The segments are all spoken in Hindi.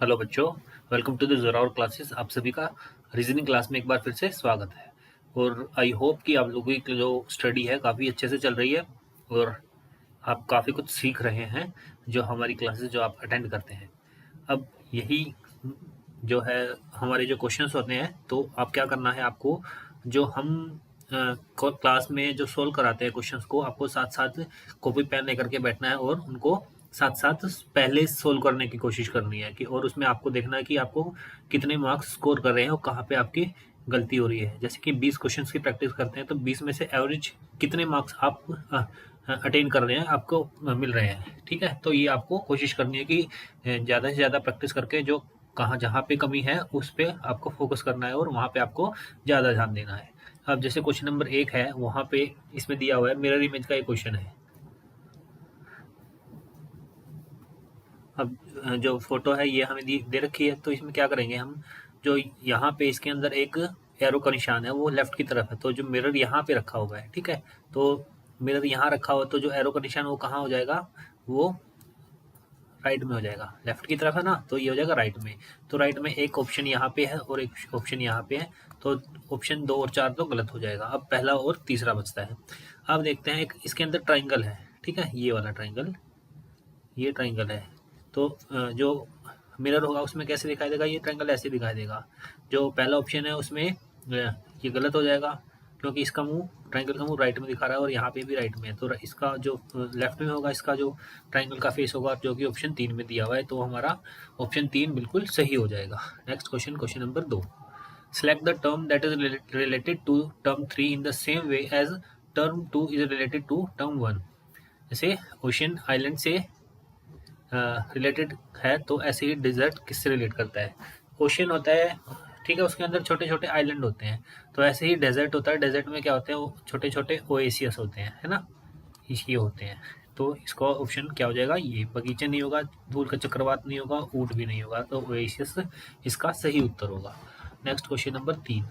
हेलो बच्चों, welcome to the Zorawar classes. आप सभी का रीजनिंग क्लास में एक बार फिर से स्वागत है। और आई होप कि आप लोगों की जो स्टडी है काफ़ी अच्छे से चल रही है और आप काफ़ी कुछ सीख रहे हैं जो हमारी क्लासेस जो आप अटेंड करते हैं। अब यही जो है हमारे जो क्वेश्चंस होते हैं, तो आप क्या करना है, आपको जो हम क्लास में जो सोल्व कराते हैं क्वेश्चंस को, आपको साथ साथ कॉपी पेन लेकर के बैठना है और उनको साथ साथ पहले सोल्व करने की कोशिश करनी है कि, और उसमें आपको देखना है कि आपको कितने मार्क्स स्कोर कर रहे हैं और कहाँ पे आपकी गलती हो रही है। जैसे कि 20 क्वेश्चंस की प्रैक्टिस करते हैं तो 20 में से एवरेज कितने मार्क्स आप अटेन कर रहे हैं, आपको मिल रहे हैं। ठीक है, तो ये आपको कोशिश करनी है कि ज़्यादा से ज़्यादा प्रैक्टिस करके जो कहाँ जहाँ पे कमी है उस पे आपको फोकस करना है और वहाँ पे आपको ज़्यादा ध्यान देना है। अब जैसे क्वेश्चन नंबर 1 है, वहाँ पे इसमें दिया हुआ है मिरर इमेज का एक क्वेश्चन है। अब जो फोटो है ये हमें दे रखी है, तो इसमें क्या करेंगे हम, जो यहाँ पे इसके अंदर एक एरो का निशान है वो लेफ्ट की तरफ है, तो जो मिरर यहाँ पे रखा हुआ है, ठीक है, तो मिरर यहाँ रखा हुआ, तो जो एरो का निशान वो कहाँ हो जाएगा, वो राइट में हो जाएगा। लेफ्ट की तरफ है ना, तो ये हो जाएगा राइट में। तो राइट में एक ऑप्शन यहाँ पे है और एक ऑप्शन यहाँ पे है, तो ऑप्शन 2 और 4 तो गलत हो जाएगा। अब पहला और तीसरा बचता है। अब देखते हैं, एक इसके अंदर ट्राइंगल है, ठीक है, ये वाला ट्राइंगल, ये ट्राइंगल है, तो जो मिरर होगा उसमें कैसे दिखाई देगा, ये ट्राइंगल ऐसे दिखाई देगा। जो पहला ऑप्शन है उसमें ये गलत हो जाएगा, क्योंकि इसका मुंह, ट्राइंगल का मुंह राइट में दिखा रहा है और यहाँ पे भी राइट में है, तो इसका जो लेफ्ट में होगा, इसका जो ट्राइंगल का फेस होगा, जो कि ऑप्शन 3 में दिया हुआ है, तो हमारा ऑप्शन 3 बिल्कुल सही हो जाएगा। Next question, question number 2। Select the term that is related to term 3 in the same way as term 2 is related to term 1। जैसे ओशन आइलैंड से रिलेटेड है, तो ऐसे ही डिजर्ट किससे रिलेट करता है। ओशन होता है, ठीक है, उसके अंदर छोटे छोटे आइलैंड होते हैं, तो ऐसे ही डेजर्ट होता है। डेजर्ट में क्या होते हैं, वो छोटे छोटे ओएसियस होते हैं, है ना, ये होते हैं। तो इसका ऑप्शन क्या हो जाएगा, ये बगीचा नहीं होगा, धूल का चक्रवात नहीं होगा, ऊंट भी नहीं होगा, तो ओएसियस इसका सही उत्तर होगा। Next question number 3।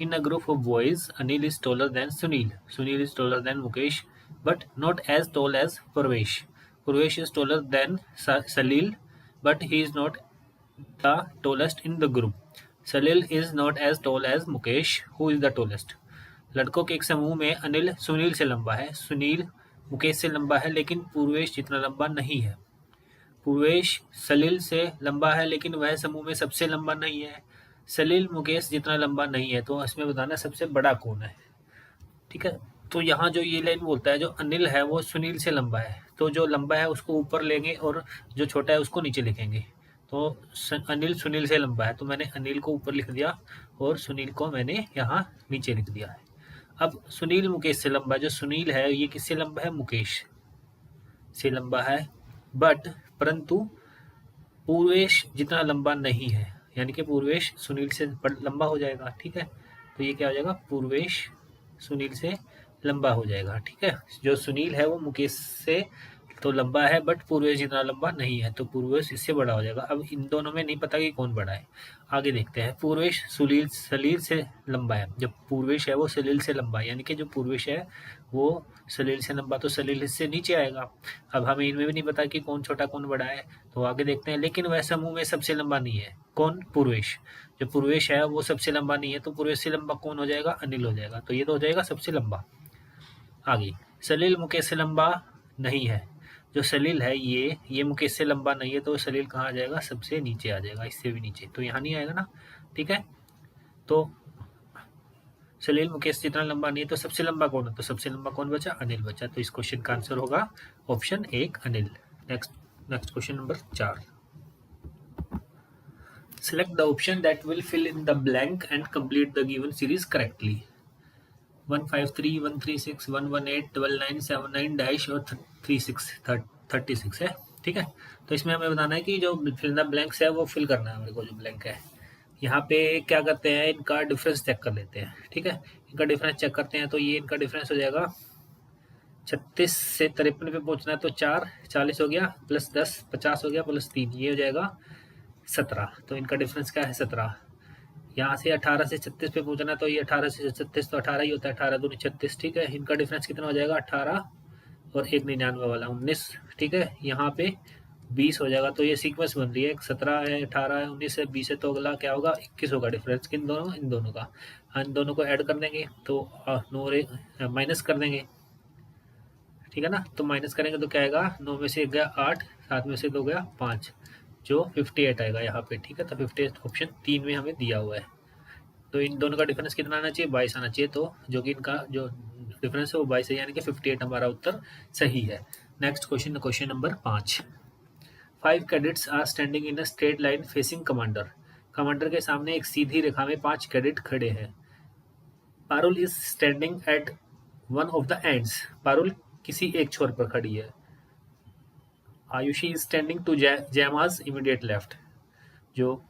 In a group of boys Anil is taller than Sunil, Sunil is taller than Mukesh but not as tall as Parvesh, Purvesh is taller than Salil, but he is not the tallest in the group. Salil is not as tall as Mukesh, who is the tallest. लड़कों के एक समूह में अनिल सुनील से लंबा है, सुनील मुकेश से लंबा है, लेकिन पूर्वेश जितना लंबा नहीं है। पूर्वेश सलील से लंबा है, लेकिन वह समूह में सबसे लंबा नहीं है। सलील मुकेश जितना लंबा नहीं है, तो इसमें बताना सबसे बड़ा कौन है। ठीक है, तो यहाँ जो ये लाइन बोलता है, जो अनिल है वो सुनील से लंबा है, तो जो लंबा है उसको ऊपर लेंगे और जो छोटा है उसको नीचे लिखेंगे। तो अनिल सुनील से लंबा है, तो मैंने अनिल को ऊपर लिख दिया और सुनील को मैंने यहाँ नीचे लिख दिया है। अब सुनील मुकेश से लंबा है, जो सुनील है ये किससे लंबा है, मुकेश से लंबा है, बट परंतु पूर्वेश जितना लंबा नहीं है, यानी कि पूर्वेश सुनील से लंबा हो जाएगा। ठीक है, तो ये क्या हो जाएगा, पूर्वेश सुनील से लंबा हो जाएगा। ठीक है, जो सुनील है वो मुकेश से तो लंबा है, बट पूर्वेश जितना लंबा नहीं है, तो पूर्वेश इससे बड़ा हो जाएगा। अब इन दोनों में नहीं पता कि कौन बड़ा है, आगे देखते हैं। पूर्वेश सुनील सलील से लंबा है, जब पूर्वेश है वो सलील से लंबा है, यानी कि जो पूर्वेश है वो सलील से लंबा, तो सलील इससे नीचे आएगा। अब हमें इनमें भी नहीं पता कि कौन छोटा कौन बड़ा है, तो आगे देखते हैं। लेकिन वह समूह में सबसे लंबा नहीं है, कौन, पूर्वेश। जो पूर्वेश है वो सबसे लंबा नहीं है, तो पूर्वेश से लंबा कौन हो जाएगा, अनिल हो जाएगा, तो ये तो हो जाएगा सबसे लंबा। आगे सलील मुकेश से लंबा नहीं है, जो सलील है ये मुकेश से लंबा नहीं है, तो सलील कहाँ आ जाएगा, सबसे नीचे आ जाएगा, इससे भी नीचे, तो यहाँ नहीं आएगा ना। ठीक है, तो सलील मुकेश जितना लंबा नहीं है, तो सबसे लंबा कौन है, तो सबसे लंबा कौन बचा, अनिल बचा, तो इस क्वेश्चन का आंसर होगा option 1 Anil. Next question number 4। Select the option that will fill in the blank and complete the given series correctly. 153, 136, 118, 99, 79 dash और 36 है। ठीक है, तो इसमें हमें बताना है कि जो फिल द ब्लैंक्स है वो फिल करना है हमारे को। जो ब्लैंक है यहाँ पे क्या करते हैं, इनका डिफरेंस चेक कर लेते हैं। ठीक है, इनका डिफरेंस चेक करते हैं, तो ये इनका डिफरेंस हो जाएगा 36 से 53 पे पहुंचना है, तो 4 40 हो गया, प्लस 10 50 हो गया, प्लस 3 ये हो जाएगा 17, तो इनका डिफरेंस क्या है 17। यहाँ से 18 से 36 पे पहुंचना, तो ये 18 से 36 तो 18 ही होता है, 18 दूनी 36। ठीक है, इनका डिफरेंस कितना हो जाएगा 18 और 1 99 वाला 19। ठीक है, यहाँ पे 20 हो जाएगा। तो ये सीक्वेंस बन रही है, 17 है, 18 है, 19 है, 20 है, तो अगला क्या होगा, 21 होगा। डिफरेंस किन दोनों, इन दोनों का। इन दोनों को ऐड कर देंगे तो माइनस कर देंगे, ठीक है ना। तो माइनस करेंगे तो क्या आएगा, 9 में से 1 गया 8, 7 में से 2 गया 5, जो 58 आएगा यहाँ पे, ठीक है। तो 58 ऑप्शन 3 में हमें दिया हुआ है। तो इन दोनों का डिफरेंस कितना आना चाहिए, 22 आना चाहिए। तो जो कि इनका जो डिफरेंस है वो 22 है, यानी कि 58 हमारा उत्तर सही है। Next question, question number 5। 5 cadets are standing in a straight line facing commander. Commander के सामने एक सीधी रेखा में 5 कैडेट खड़े हैं। Parul is standing at one of the ends. Parul किसी एक छोर पर खड़ी है। आयुषी इज स्टैंडिंग टू जैमाज इमीडिएट लेफ्ट। जो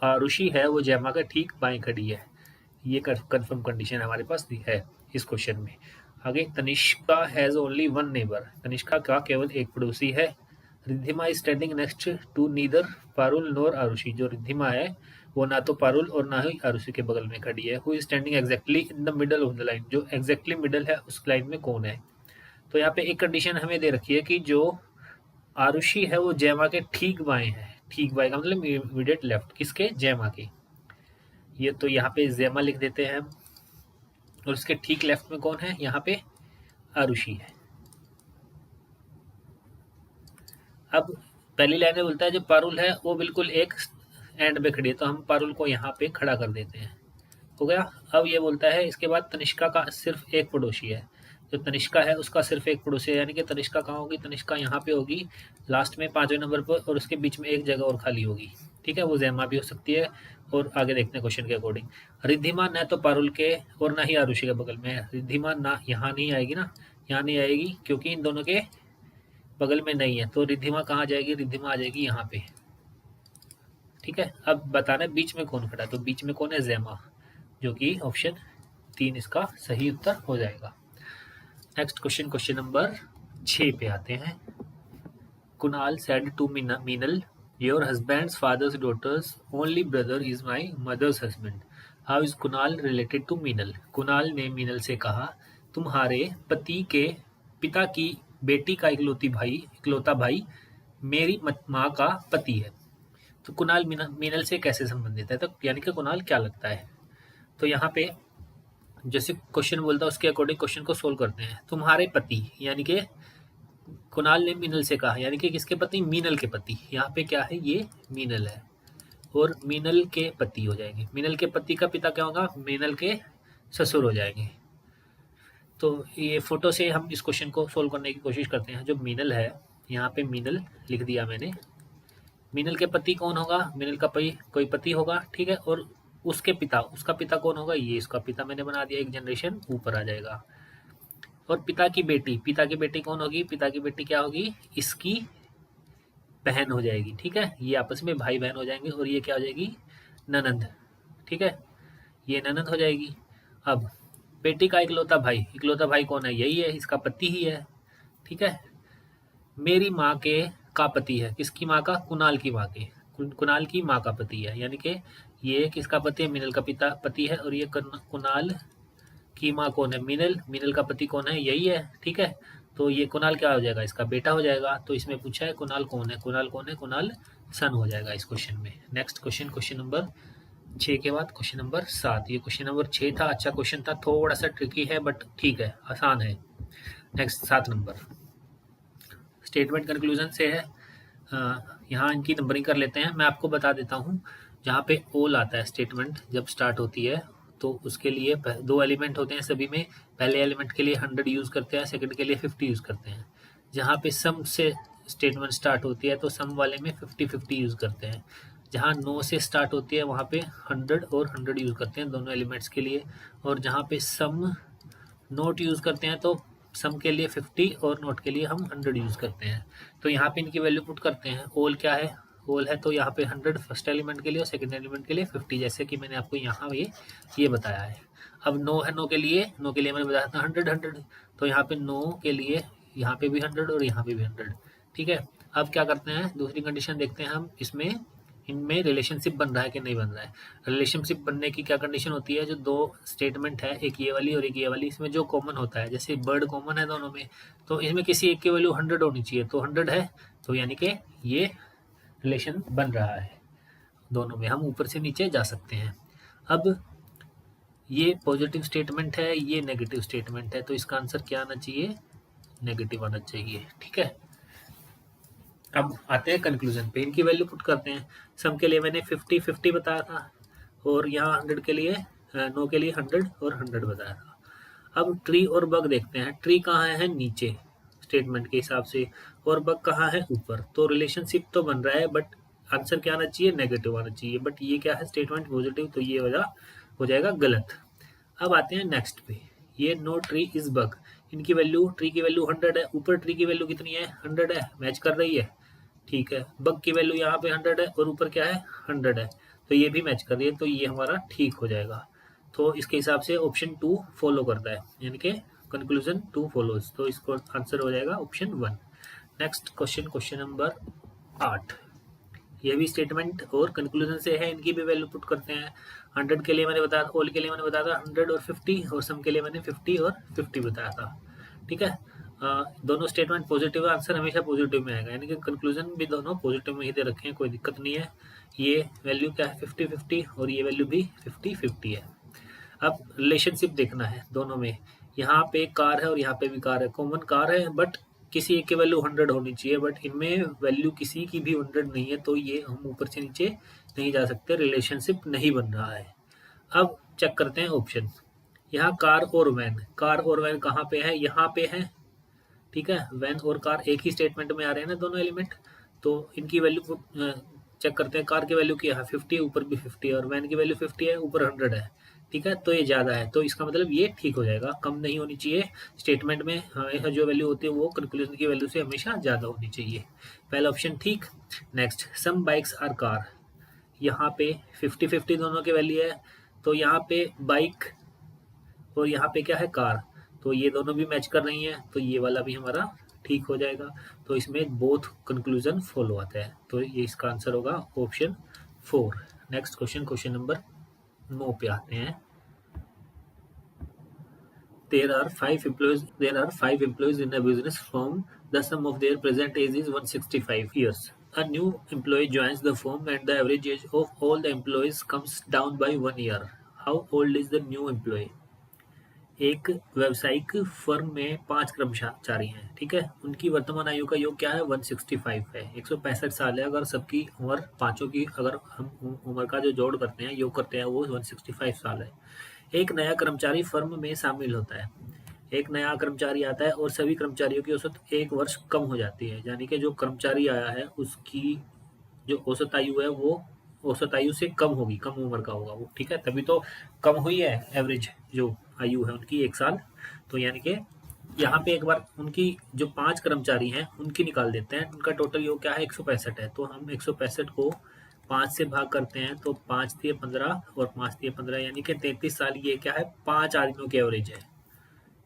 आरुषि है वो जैमा के ठीक बाएं खड़ी है। ये कंफर्म कंडीशन हमारे पास है इस क्वेश्चन में। आगे, Tanishka has only one neighbour. Tanishka का केवल एक पड़ोसी है। Riddhima is standing next to neither Parul nor Aarushi. जो रिद्धिमा है वो ना तो पारुल और ना ही आरुषि के बगल में खड़ी है। Who is standing exactly in the middle of the line. जो एग्जैक्टली मिडल है उस लाइन में कौन है। तो यहाँ पे एक कंडीशन हमें दे रखी है कि जो आरुषि है वो जैमा के ठीक बाएं है। ठीक बाएं का मतलब इमीडिएट लेफ्ट, किसके, जैमा के। ये तो यहाँ पे जैमा लिख देते हैं हम। और उसके ठीक लेफ्ट में कौन है, यहाँ पे आरुषि है। अब पहली लाइन में बोलता है जो पारुल है वो बिल्कुल एक एंड पे खड़ी है, तो हम पारुल को यहाँ पे खड़ा कर देते हैं, हो गया। अब ये बोलता है इसके बाद तनिष्का का सिर्फ एक पड़ोसी है। जो तनिष्का है उसका सिर्फ एक पड़ोसी है, यानी कि तनिष्का कहाँ होगी, तनिष्का यहाँ पे होगी लास्ट में 5वें नंबर पर, और उसके बीच में एक जगह और खाली होगी, ठीक है। वो जैमा भी हो सकती है। और आगे देखते हैं क्वेश्चन के अकॉर्डिंग। रिद्धिमा न तो पारुल के और ना ही आरुषि के बगल में है। रिद्धिमा ना यहाँ नहीं आएगी ना, यहाँ नहीं आएगी क्योंकि इन दोनों के बगल में नहीं है। तो रिद्धिमा कहाँ जाएगी, रिद्धिमा आ जाएगी यहाँ पे, ठीक है। अब बताना है बीच में कौन खड़ा है, तो बीच में कौन है, जैमा, जो कि ऑप्शन 3 इसका सही उत्तर हो जाएगा। नेक्स्ट क्वेश्चन, क्वेश्चन नंबर 6 पे आते हैं। Kunal said to Meenal, your husband's father's daughter's only brother is my mother's husband. How is Kunal related to Meenal. Kunal ने मीनल से कहा, तुम्हारे पति के पिता की बेटी का इकलौता भाई मेरी माँ का पति है। तो कुणाल मीनल से कैसे संबंधित है, तो यानी कि कुणाल क्या लगता है। तो यहाँ पे जैसे क्वेश्चन बोलता है उसके अकॉर्डिंग क्वेश्चन को सोल्व करते हैं। तुम्हारे पति, यानी कि कुणाल ने मीनल से कहा, यानी कि किसके पति, मीनल के पति। यहाँ पे क्या है, ये मीनल है और मीनल के पति हो जाएंगे। मीनल के पति का पिता क्या होगा, मीनल के ससुर हो जाएंगे। तो ये फोटो से हम इस क्वेश्चन को सोल्व करने की कोशिश करते हैं। जो मीनल है, यहाँ पे मीनल लिख दिया मैंने। मीनल के पति कौन होगा, मीनल का कोई पति होगा, ठीक है। और उसके पिता, उसका पिता कौन होगा, ये इसका पिता मैंने बना दिया, एक जनरेशन ऊपर आ जाएगा। और पिता की बेटी कौन होगी, पिता की बेटी क्या होगी, इसकी बहन हो जाएगी, ठीक है। ये आपस में भाई बहन हो जाएंगे और ये क्या हो जाएगी, ननंद, ठीक है। ये ननंद हो जाएगी। अब बेटी का इकलौता भाई कौन है, यही है, इसका पति ही है, ठीक है। मेरी माँ के का पति है, किसकी माँ का, कुणाल की माँ के, कुणाल की माँ का पति है, यानी कि ये किसका पति है, मीनल का पति है। और ये कुणाल की माँ कौन है, मीनल का पति कौन है, यही है, ठीक है। तो ये कुणाल क्या हो जाएगा, इसका बेटा हो जाएगा। तो इसमें पूछा है कुणाल कौन है, कुणाल सन हो जाएगा इस क्वेश्चन में। नेक्स्ट क्वेश्चन, क्वेश्चन नंबर 6 के बाद क्वेश्चन नंबर 7। ये क्वेश्चन नंबर 6 था, अच्छा क्वेश्चन था, थोड़ा सा ट्रिकी है बट ठीक है, आसान है। नेक्स्ट 7 नंबर स्टेटमेंट कंक्लूजन से है। यहाँ इनकी नंबरिंग कर लेते हैं। मैं आपको बता देता हूँ, जहाँ पे ओल आता है स्टेटमेंट जब स्टार्ट होती है, तो उसके लिए 2 एलिमेंट होते हैं सभी में। पहले एलिमेंट के लिए 100 यूज़ करते हैं, सेकंड के लिए 50 यूज़ करते हैं। जहाँ पे सम से स्टेटमेंट स्टार्ट होती है तो सम वाले में 50-50 यूज़ करते हैं। जहाँ नो से स्टार्ट होती है वहाँ पे 100 और 100 यूज़ करते हैं दोनों एलिमेंट्स के लिए। और जहाँ पे सम नोट यूज़ करते हैं तो सम के लिए 50 और नोट के लिए हम 100 यूज़ करते हैं। तो यहाँ पे इनकी वैल्यू पुट करते हैं। ओल क्या है, ओल है तो यहाँ पे 100 फर्स्ट एलिमेंट के लिए और सेकंड एलिमेंट के लिए 50, जैसे कि मैंने आपको यहाँ ये बताया है। अब नो है, नो के लिए मैंने बताया था 100, तो यहाँ पे नो के लिए यहाँ पे भी 100 और यहाँ पे भी 100, ठीक है। अब क्या करते हैं, दूसरी कंडीशन देखते हैं हम, इसमें इनमें रिलेशनशिप बन रहा है कि नहीं बन रहा है। रिलेशनशिप बनने की क्या कंडीशन होती है, जो 2 स्टेटमेंट है, एक ये वाली और एक ये वाली, इसमें जो कॉमन होता है, जैसे बर्ड कॉमन है दोनों में, तो इसमें किसी एक की वैल्यू 100 होनी चाहिए, तो 100 है तो यानी कि ये रिलेशन बन रहा है दोनों में, हम ऊपर से नीचे जा सकते हैं। अब ये पॉजिटिव स्टेटमेंट है, ये नेगेटिव स्टेटमेंट है, तो इसका आंसर क्या आना चाहिए? नेगेटिव आना चाहिए। ठीक है, अब आते हैं कंक्लूजन पे, इनकी वैल्यू पुट करते हैं। सम के लिए मैंने 50-50 बताया था, और यहाँ 100 के लिए, नो के लिए 100 और 100 बताया था। अब ट्री और बग देखते हैं। ट्री कहाँ है? नीचे स्टेटमेंट के हिसाब से, और बग कहाँ है? ऊपर। तो रिलेशनशिप तो बन रहा है, बट आंसर क्या आना चाहिए? नेगेटिव आना चाहिए। बट ये क्या है? स्टेटमेंट पॉजिटिव, तो ये वजह हो जाएगा गलत। अब आते हैं नेक्स्ट पे, ये नो ट्री इज बग, इनकी वैल्यू, ट्री की वैल्यू 100 है, ऊपर ट्री की वैल्यू कितनी है? 100 है, मैच कर रही है। ठीक है, बग की वैल्यू यहाँ पे 100 है और ऊपर क्या है? 100 है, तो ये भी मैच कर रही है, तो ये हमारा ठीक हो जाएगा। तो इसके हिसाब से ऑप्शन 2 फॉलो करता है, यानी कि कंक्लूजन 2 फॉलोज, तो इसको आंसर हो जाएगा option 1। Next question, question number 8। ये भी स्टेटमेंट और कंक्लूजन से है, इनकी भी वैल्यू पुट करते हैं। 100 के लिए मैंने बताया, ऑल के लिए मैंने बताया था 100 और 50, और सम के लिए मैंने 50 और 50 बताया था। ठीक है, दोनों स्टेटमेंट पॉजिटिव है, आंसर हमेशा पॉजिटिव में आएगा, यानी कि कंक्लूजन भी दोनों पॉजिटिव में ही दे रखे हैं, कोई दिक्कत नहीं है। ये वैल्यू क्या है? 50-50, और ये वैल्यू भी 50-50 है। अब रिलेशनशिप देखना है दोनों में, यहाँ पे कार है और यहाँ पे भी कार है, कॉमन कार है, बट किसी एक की वैल्यू 100 होनी चाहिए, बट इनमें वैल्यू किसी की भी 100 नहीं है, तो ये हम ऊपर से नीचे नहीं जा सकते, रिलेशनशिप नहीं बन रहा है। अब चेक करते हैं ऑप्शन, यहाँ कार और वैन, कार और वैन कहाँ पे है? यहाँ पे है। ठीक है, वैन और कार एक ही स्टेटमेंट में आ रहे हैं ना दोनों एलिमेंट, तो इनकी वैल्यू चेक करते हैं। कार की वैल्यू क्या है? 50, ऊपर भी 50 है, और वैन की वैल्यू 50 है, ऊपर 100 है। ठीक है, तो ये ज़्यादा है, तो इसका मतलब ये ठीक हो जाएगा, कम नहीं होनी चाहिए। स्टेटमेंट में हमेशा जो वैल्यू होती है वो कंक्लूजन की वैल्यू से हमेशा ज़्यादा होनी चाहिए। पहला ऑप्शन ठीक। Next, some bikes are car, यहाँ पे 50-50 दोनों की वैल्यू है, तो यहाँ पे बाइक और यहाँ पे क्या है? कार, तो ये दोनों भी मैच कर रही हैं, तो ये वाला भी हमारा ठीक हो जाएगा। तो इसमें बोथ कंक्लूजन फॉलो आता है, तो ये इसका आंसर होगा option 4। Next question, question number 9 पे आते हैं। There are 5 employees in a business firm. The sum of their present age is 165 years. A new employee joins the firm and the average age of all the employees comes down by 1 year. How old is the new employee? एक व्यावसायिक फर्म में 5 कर्मचारी हैं, ठीक है, उनकी वर्तमान आयु का योग क्या है? 165 है, 165 साल है। अगर सबकी उम्र पांचों की, अगर हम उम्र का जो जोड़ करते हैं, योग करते हैं, वो 165 साल है। एक नया कर्मचारी फर्म में शामिल होता है, एक नया कर्मचारी आता है और सभी कर्मचारियों की औसत 1 वर्ष कम हो जाती है, यानी कि जो कर्मचारी आया है उसकी जो औसत आयु है वो औसत आयु से कम होगी, कम उम्र का होगा वो। ठीक है, तभी तो कम हुई है एवरेज जो आयु है उनकी 1 साल। तो यानी कि यहाँ पे एक बार उनकी जो 5 कर्मचारी हैं उनकी निकाल देते हैं, उनका टोटल योग क्या है? 165 है, तो हम 165 को 5 से भाग करते हैं, तो 5 दिए 15 और 5 दिए 15, यानी कि 33 साल। ये क्या है? 5 आदमियों की एवरेज है।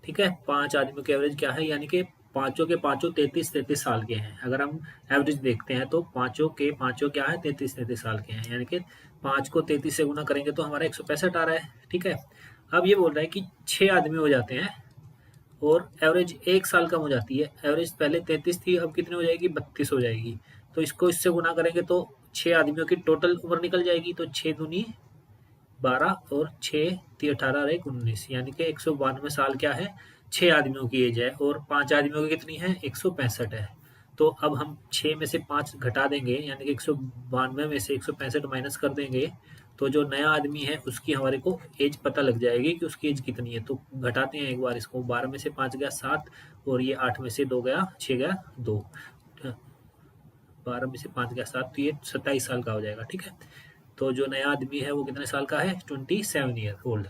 ठीक है, 5 आदमियों की एवरेज क्या है? यानी कि पांचों के पांचों 33 साल के हैं। अगर हम एवरेज देखते हैं तो पांचों के पांचों क्या है? 33 साल के हैं, यानी कि 5 को 33 से गुना करेंगे तो हमारा 165 आ रहा है। ठीक है, अब ये बोल रहा है कि 6 आदमी हो जाते हैं और एवरेज 1 साल कम हो जाती है। एवरेज पहले 33 थी, अब कितनी हो जाएगी? 32 हो जाएगी। तो इसको इससे गुना करेंगे तो 6 आदमियों की टोटल उम्र निकल जाएगी, तो 6 दूनी 12 और 6 ती 18 और 1 19, यानी कि 192 साल क्या है? 6 आदमियों की एज है, और 5 आदमियों की कितनी है? 165 है। तो अब हम 6 में से 5 घटा देंगे, यानी कि 192 में से 165 माइनस कर देंगे, तो जो नया आदमी है उसकी हमारे को एज पता लग जाएगी कि उसकी एज कितनी है। तो घटाते हैं एक बार इसको, 12 में से 5 गया 7, और ये 8 में से 2 गया 6 गया 2, 12 में से 5 गया 7, तो ये 27 साल का हो जाएगा। ठीक है, तो जो नया आदमी है वो कितने साल का है? 27 ईयर ओल्ड।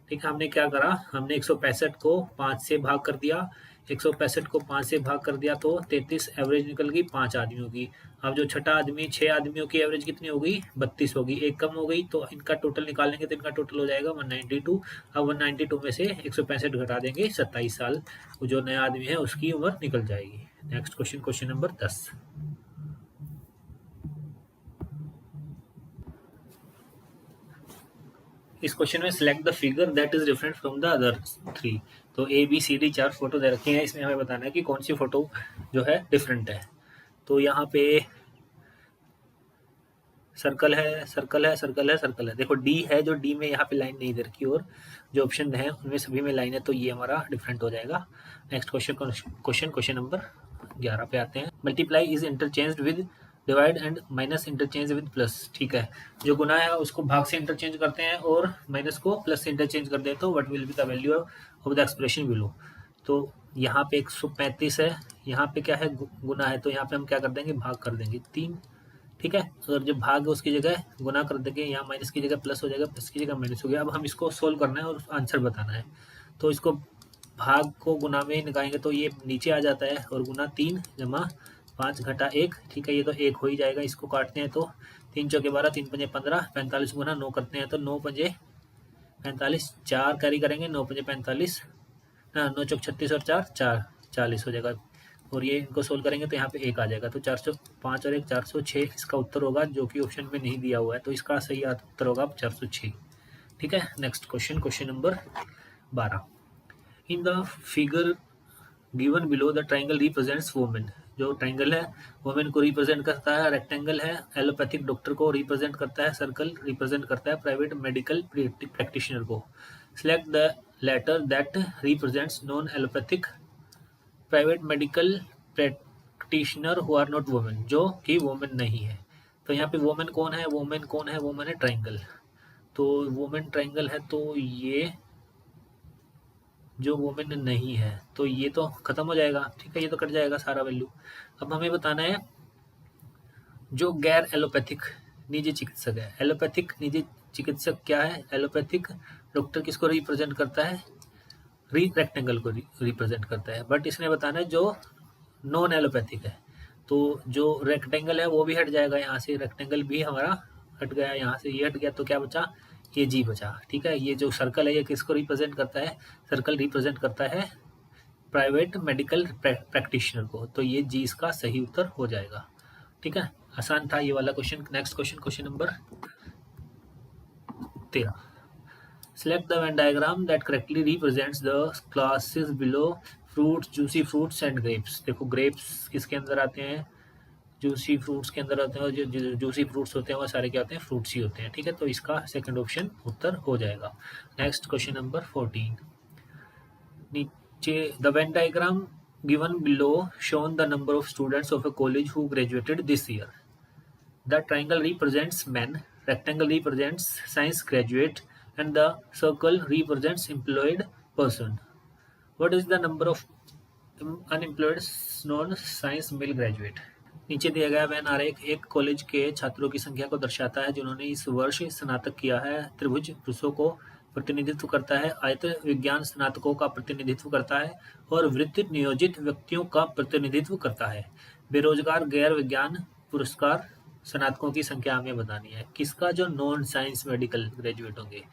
ठीक है, हमने क्या करा? हमने 165 को 5 से भाग कर दिया, 165 को 5 से भाग कर दिया तो 33 एवरेज निकल गई 5 आदमियों की। अब जो छठा आदमी 6 आदमियों की एवरेज कितनी हो गई? 32 होगी, एक कम हो गई, तो इनका टोटल निकालेंगे तो इनका टोटल हो जाएगा 192। अब 192 में से 165 घटा देंगे, 27 साल जो नया आदमी है उसकी उम्र निकल जाएगी। Next question, question number 10। इस क्वेश्चन में select the figure that is different from the other 3। तो A B C D 4 photo दे रखी हैं, इसमें हमें बताना है कि कौन सी फोटो जो है डिफरेंट है। तो यहाँ पे सर्कल है, सर्कल है, सर्कल है, सर्कल है। देखो डी है, जो डी में यहाँ पे लाइन नहीं दे रखी, और जो ऑप्शन है उनमें सभी में लाइन है, तो ये हमारा डिफरेंट हो जाएगा। नेक्स्ट क्वेश्चन नंबर 11 पे आते हैं। Multiply is interchange with divide and minus interchange with plus. ठीक है, जो गुना है उसको भाग से इंटरचेंज करते हैं और माइनस को प्लस से इंटरचेंज करते हैं, तो what will be the value of the expression below. तो यहाँ पे 135 है, यहाँ पे क्या है गुना है, तो यहाँ पे हम क्या कर देंगे, भाग कर देंगे 3। ठीक है, अगर जब भाग उसकी जगह गुना कर देंगे, यहाँ माइनस की जगह प्लस हो जाएगा, प्लस की जगह माइनस हो गया। अब हम इसको सोल्व करना है और आंसर बताना है। तो इसको भाग को गुना में निकालेंगे तो ये नीचे आ जाता है, और गुना 3 जमा 5 घटा 1। ठीक है, ये तो 1 हो ही जाएगा। इसको काटते हैं तो 3 चौके 12, 3 पंजे 15, 45 गुना 9 करते हैं तो 9 पंजे 45, 4 कैरी करेंगे, 9 पंजे 45, 9 चौक 36 और 4 4 40 हो जाएगा। और ये इनको सोल्व करेंगे तो यहाँ पे 1 आ जाएगा, तो 405 और 1 406 इसका उत्तर होगा, जो कि ऑप्शन में नहीं दिया हुआ है। तो इसका सही उत्तर होगा 406। ठीक है, next question number 12। In the figure given below the triangle represents women. जो ट्राइंगल है वुमेन को रिप्रेजेंट करता है, रेक्टेंगल है एलोपैथिक डॉक्टर को रिप्रेजेंट करता है, सर्कल रिप्रेजेंट करता है प्राइवेट मेडिकल प्रैक्टिशनर को। Select the letter that represents non allopathic private medical practitioner who are not women, जो कि वुमेन नहीं है। तो यहाँ पे वुमेन कौन है, वुमेन कौन है, वुमेन है ट्राइंगल। तो वुमेन ट्राइंगल है, तो ये जो वुमेन नहीं है, तो ये तो खत्म हो जाएगा। ठीक है, ये तो कट जाएगा सारा वैल्यू। अब हमें बताना है जो गैर एलोपैथिक निजी चिकित्सक है। एलोपैथिक निजी चिकित्सक क्या है, एलोपैथिक डॉक्टर किसको रिप्रेजेंट करता है, रेक्टेंगल को रिप्रेजेंट करता है। बट इसने बताना है जो नॉन एलोपैथिक है, तो जो रेक्टेंगल है वो भी हट जाएगा यहाँ से, रेक्टेंगल भी हमारा हट गया यहाँ से, ये हट गया, तो क्या बचा, ये जी बचा। ठीक है, ये जो सर्कल है ये किसको रिप्रेजेंट करता है, सर्कल रिप्रेजेंट करता है प्राइवेट मेडिकल प्रैक्टिशनर को, तो ये जी इसका सही उत्तर हो जाएगा। ठीक है, आसान था ये वाला question. Next question number 13। Select the Venn diagram that correctly represents the classes below fruits, juicy fruits and grapes। देखो grapes किसके अंदर आते हैं, जूसी फ्रूट्स के अंदर आते हैं, और जो जूसी फ्रूट्स होते हैं वो सारे क्या होते हैं, फ्रूट्स ही होते हैं। ठीक है, तो इसका सेकंड ऑप्शन उत्तर हो जाएगा। Next question number 14। नीचे the Venn diagram given below shown the number of students of a college who graduated this year. The triangle represents men, rectangle represents science graduate, and the circle represents employed person. What is the number of unemployed non-science male graduate? नीचे दिया गया वैन आरेख एक कॉलेज के छात्रों की संख्या को दर्शाता है जिन्होंने इस वर्ष स्नातक किया है। त्रिभुज पुरुषों को प्रतिनिधित्व करता है, आयत विज्ञान स्नातकों का प्रतिनिधित्व करता है, और वृत्ति नियोजित व्यक्तियों का प्रतिनिधित्व करता है। बेरोजगार गैर विज्ञान पुरस्कार स्नातकों की संख्या हमें बतानी है। किसका, जो नॉन साइंस मेडिकल ग्रेजुएट होंगे।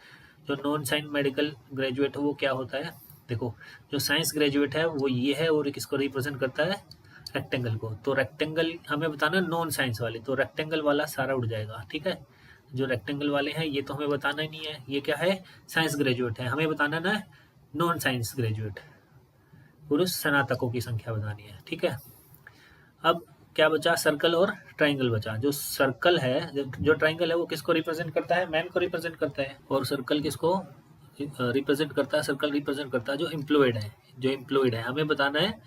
जो नॉन साइंस मेडिकल ग्रेजुएट है वो क्या होता है, देखो जो साइंस ग्रेजुएट है वो ये है, और किसको रिप्रेजेंट करता है, रेक्टेंगल को। तो रेक्टेंगल हमें बताना नॉन साइंस वाले, तो रेक्टेंगल वाला सारा उड़ जाएगा। ठीक है, जो रेक्टेंगल वाले हैं ये तो हमें बताना ही नहीं है, ये क्या है, साइंस ग्रेजुएट है। हमें बताना ना नॉन साइंस ग्रेजुएट पुरुष स्नातकों की संख्या बतानी है। ठीक है, अब क्या बचा, सर्कल और ट्राइंगल बचा। जो सर्कल है, जो ट्राइंगल है वो किसको रिप्रेजेंट करता है, मैन को रिप्रेजेंट करता है, और सर्कल किसको रिप्रेजेंट करता है, सर्कल रिप्रेजेंट करता है जो एम्प्लॉयड है। जो एम्प्लॉयड है हमें बताना है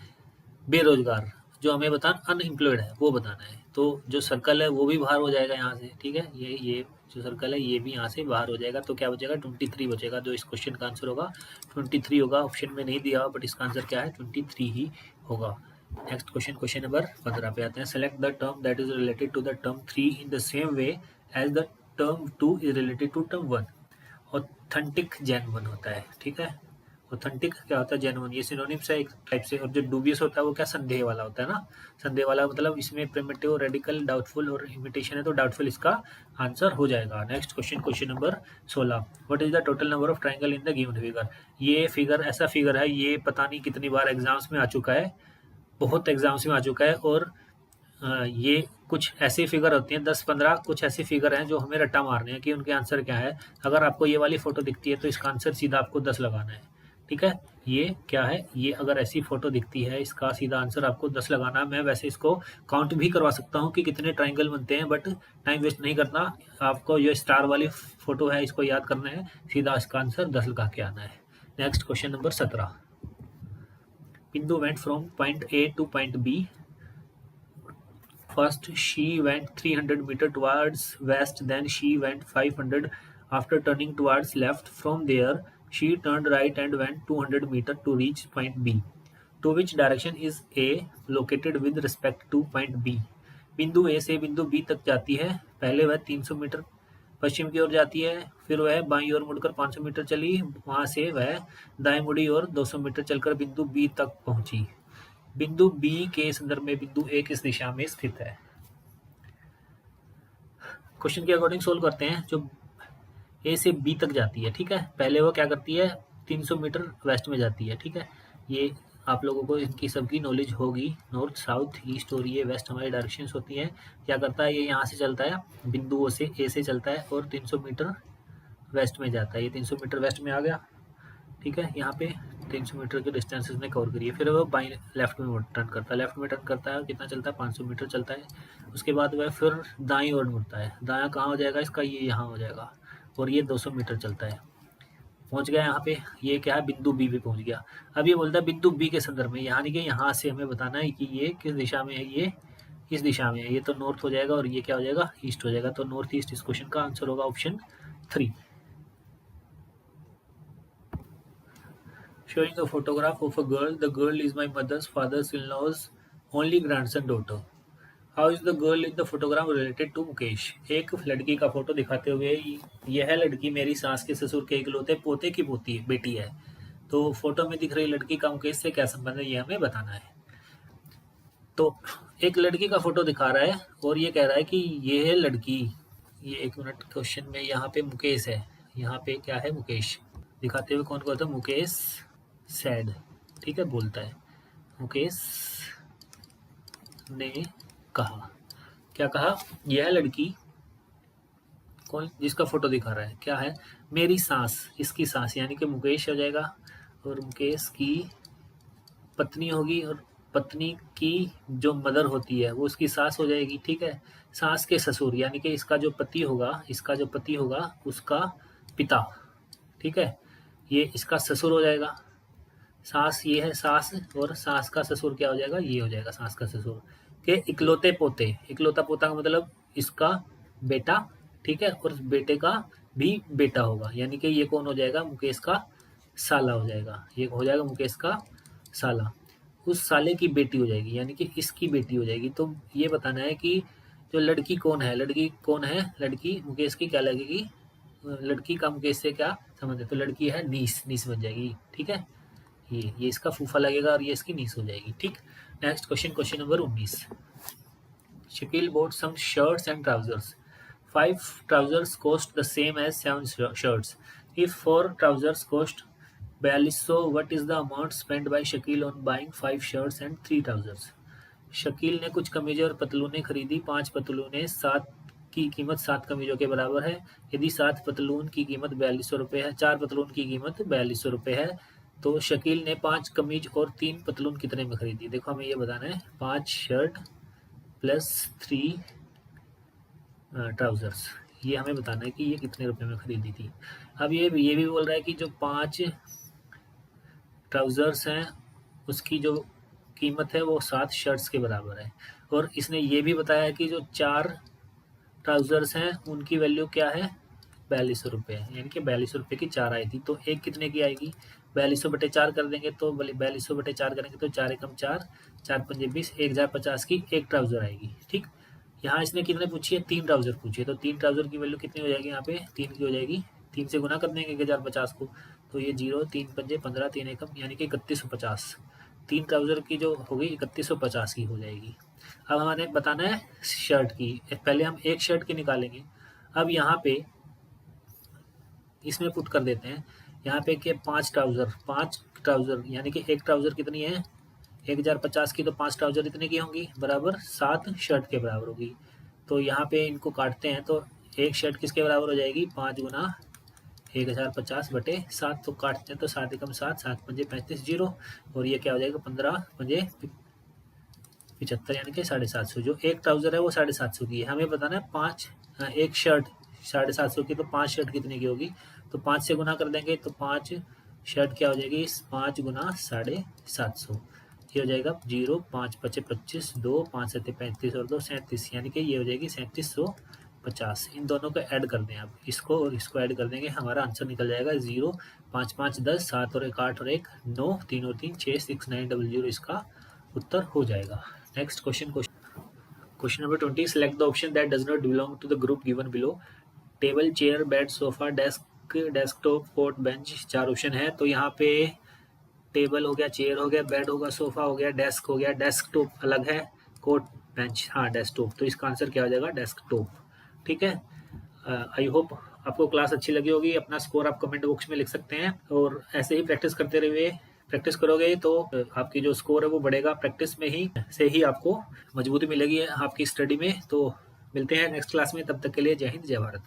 बेरोजगार, जो हमें बताना अनएम्प्लॉयड है वो बताना है। तो जो सर्कल है वो भी बाहर हो जाएगा यहाँ से। ठीक है, ये जो सर्कल है ये भी यहाँ से बाहर हो जाएगा, तो क्या बचेगा, 23 बचेगा। जो इस क्वेश्चन का आंसर होगा 23 होगा। ऑप्शन में नहीं दिया हुआ, बट इसका आंसर क्या है, 23 ही होगा। नेक्स्ट क्वेश्चन नंबर 15 पे आते हैं। Select the term that is related to the term 3 in the same way as the term 2 is related to term 1। Authentic genuine होता है। ठीक है, ऑथेंटिक क्या होता है, जेन्युइन, ये सिनोनिम्स है एक टाइप से। और जो डूबियस होता है वो क्या, संदेह वाला होता है ना। संदेह वाला मतलब इसमें प्रिमिटिव, रेडिकल, डाउटफुल और इमिटेशन है, तो डाउटफुल इसका आंसर हो जाएगा। Next question number 16। What is the total number of triangle in the given figure. ये फिगर ऐसा फिगर है, ये पता नहीं कितनी बार एग्जाम्स में आ चुका है, बहुत एग्जाम्स में आ चुका है। और ये कुछ ऐसी फिगर होती हैं, 10-15 कुछ ऐसी फिगर हैं जो हमें रट्टा मारने हैं कि उनके आंसर क्या है। अगर आपको ये वाली फोटो दिखती है तो इसका आंसर सीधा आपको 10 लगाना है। ठीक है, ये क्या है, ये अगर ऐसी फोटो दिखती है, इसका सीधा आंसर आपको 10 लगाना है। मैं वैसे इसको काउंट भी करवा सकता हूँ कि कितने ट्राइंगल बनते हैं, बट टाइम वेस्ट नहीं करना। आपको ये स्टार वाली फोटो है, इसको याद करना है, सीधा इसका आंसर 10 लगा के आना है। Next question number 17। Bindu went from point A to point B. First, she went 300 meters towards west, then she went 500 after turning towards left. From there, she turned right and went 200 meters to reach point B. To which direction is A located with respect to point B? बिंदु A से बिंदु B तक जाती है। पहले वह 300 मीटर पश्चिम की ओर जाती है, फिर वह बाईं ओर मुड़कर 500 मीटर चली, वहां से वह दाएं मुड़ी और 200 मीटर चलकर बिंदु B तक पहुंची। बिंदु B के संदर्भ में बिंदु A किस दिशा में स्थित है? क्वेश्चन के अकॉर्डिंग सोल्व करते हैं। जो A से B तक जाती है, ठीक है, पहले वो क्या करती है, 300 मीटर वेस्ट में जाती है, ठीक है। ये आप लोगों को इनकी सबकी नॉलेज होगी, नॉर्थ साउथ ईस्ट और ये वेस्ट हमारी डायरेक्शंस होती हैं। क्या करता है, ये यहाँ से चलता है, बिंदुओं से A से चलता है और 300 मीटर वेस्ट में जाता है। ये 300 मीटर वेस्ट में आ गया, ठीक है। यहाँ पे 300 मीटर के डिस्टेंस ने कवर करिए, फिर वो बाई लेफ्ट में टर्न करता है, लेफ्ट में टर्न करता है, कितना चलता है, 500 मीटर चलता है। उसके बाद वह फिर दाईं ओर मुड़ता है, दायां कहाँ हो जाएगा इसका, ये यहाँ हो जाएगा, और ये 200 मीटर चलता है, पहुंच गया यहाँ पे। ये क्या है, बिंदु बी पे पहुंच गया। अब ये बोलता है बिंदु बी के संदर्भ में, यानी कि यहाँ से हमें बताना है कि ये किस दिशा में है, ये इस दिशा में है, ये तो नॉर्थ हो जाएगा और ये क्या हो जाएगा, ईस्ट हो जाएगा। तो नॉर्थ ईस्ट इस क्वेश्चन का आंसर होगा option 3। Showing a photograph of a girl. The girl is my mother's father's-in-law's only grandson daughter. How is the girl in the photograph related to Mukesh? एक लड़की का फोटो दिखाते हुए, यह लड़की मेरी सास के ससुर के इकलौते पोते की पोती बेटी है। तो फोटो में दिख रही लड़की का मुकेश से क्या संबंध है, ये हमें बताना है। तो एक लड़की का फोटो दिखा रहा है और ये कह रहा है कि यह लड़की, ये 1 मिनट, क्वेश्चन में यहाँ पे मुकेश है, यहाँ पे क्या है, मुकेश दिखाते हुए कौन कहता है, मुकेश सैड, ठीक है, बोलता है। मुकेश ने कहा, क्या कहा, यह लड़की, कौन जिसका फोटो दिखा रहा है, क्या है, मेरी सास, इसकी सास यानी कि मुकेश हो जाएगा, और मुकेश की पत्नी होगी, और पत्नी की जो मदर होती है वो उसकी सास हो जाएगी, ठीक है। सास के ससुर यानी कि इसका जो पति होगा, इसका जो पति होगा उसका पिता, ठीक है, ये इसका ससुर हो जाएगा। सास ये है सास, और सास का ससुर क्या हो जाएगा, ये हो जाएगा सास का ससुर के इकलौते पोते। इकलौता पोता का मतलब इसका बेटा, ठीक है, और बेटे का भी बेटा होगा, यानी कि ये कौन हो जाएगा, मुकेश का साला हो जाएगा, ये हो जाएगा मुकेश का साला। उस साले की बेटी हो जाएगी, यानी कि इसकी बेटी हो जाएगी। तो ये बताना है कि जो लड़की कौन है, लड़की कौन है, लड़की मुकेश की क्या लगेगी, लड़की का मुकेश से क्या संबंध है, तो लड़की है नीस, नीस बन जाएगी, ठीक है। ये इसका फूफा लगेगा और ये इसकी नीस हो जाएगी, ठीक। Next question, question number 19। Shakeel bought some shirts and trousers. 5 trousers cost the same as 7 shirts. If 4 trousers cost 4200, what is the amount spent by Shakil on buying 5 shirts and 3 trousers? Shakeel ने कुछ कमीजें और पतलूनें खरीदी, 5 पतलूनें, 7 की कीमत 7 कमीजों के बराबर है। यदि 7 पतलून की कीमत 4200 रुपये है, 4 पतलून की कीमत 4200 रुपये है, तो शकील ने 5 कमीज और 3 पतलून कितने में खरीदी। देखो हमें ये बताना है, 5 शर्ट प्लस 3 ट्राउजर्स, ये हमें बताना है कि ये कितने रुपए में खरीदी थी। अब ये भी बोल रहा है कि जो 5 ट्राउजर्स हैं उसकी जो कीमत है वो 7 शर्ट्स के बराबर है, और इसने ये भी बताया है कि जो 4 ट्राउजर्स हैं उनकी वैल्यू क्या है, 4200 रुपये है, यानी कि 4200 रुपये की 4 आई थी। तो एक कितने की आएगी, 4200/4 कर देंगे, तो 4200/4 करेंगे तो 4 एकम 4, 4 पंजे 20, 1050 की एक ट्राउजर आएगी, ठीक। यहाँ इसने कितने पूछी है, 3 ट्राउजर पूछी है, तो 3 ट्राउजर की वैल्यू कितनी हो जाएगी, यहाँ पे 3 की हो जाएगी, 3 से गुना कर देंगे 1050 को, तो ये 0, 3 पंजे 15, 3 एकम यानी कि 3150। 3 ट्राउजर की जो होगी 3150 की हो जाएगी। अब हमें बताना है शर्ट की, पहले हम एक शर्ट की निकालेंगे। अब यहाँ पे इसमें पुट कर देते हैं, यहाँ पे कि 5 ट्राउजर यानी कि एक ट्राउजर कितनी है, 1050 की, तो 5 ट्राउजर इतने की होंगी, बराबर 7 शर्ट के बराबर होगी। तो यहाँ पे इनको काटते हैं तो एक शर्ट किसके बराबर हो जाएगी, 5 गुना 1050/7 तो काटते हैं तो 7 एकम 7, 7 पंजे 35 जीरो, और ये क्या हो जाएगा 15 पंजे 75 यानी कि 750। जो एक ट्राउजर है वो 750 की है। हमें बताना है 5 एक शर्ट 750 की, तो 5 शर्ट कितने की होगी, तो 5 से गुना कर देंगे तो 5 शर्ट क्या हो जाएगी 5 गुना 750, ये हो जाएगा 0 5 पचे 25 2 5 सत्ते 35 और 2 37, यानी कि ये हो जाएगी 3750। इन दोनों को ऐड कर दें आप, इसको और इसको ऐड कर देंगे, हमारा आंसर निकल जाएगा 0 5 5 10 7 और 1 8 और 1 9 3 और 3 6 6 9 00, इसका उत्तर हो जाएगा। Next question number 20, select the option that does not belong to the group given below. Table, chair, bed, sofa, desk, desktop, coat, bench, 4 option है। तो यहाँ पे टेबल हो गया, चेयर हो गया, बेड होगा, सोफा हो गया, डेस्क हो गया, डेस्कटॉप अलग है, कोट, बेंच, हाँ डेस्कटॉप, तो इसका आंसर क्या हो जाएगा डेस्कटॉप। ठीक है, आई होप आपको क्लास अच्छी लगी होगी। अपना स्कोर आप कमेंट बॉक्स में लिख सकते हैं, और ऐसे ही प्रैक्टिस करते रहिए। प्रैक्टिस करोगे तो आपकी जो स्कोर है वो बढ़ेगा, प्रैक्टिस में ही से ही आपको मजबूती मिलेगी आपकी स्टडी में। तो मिलते हैं नेक्स्ट क्लास में, तब तक के लिए जय हिंद जय भारत।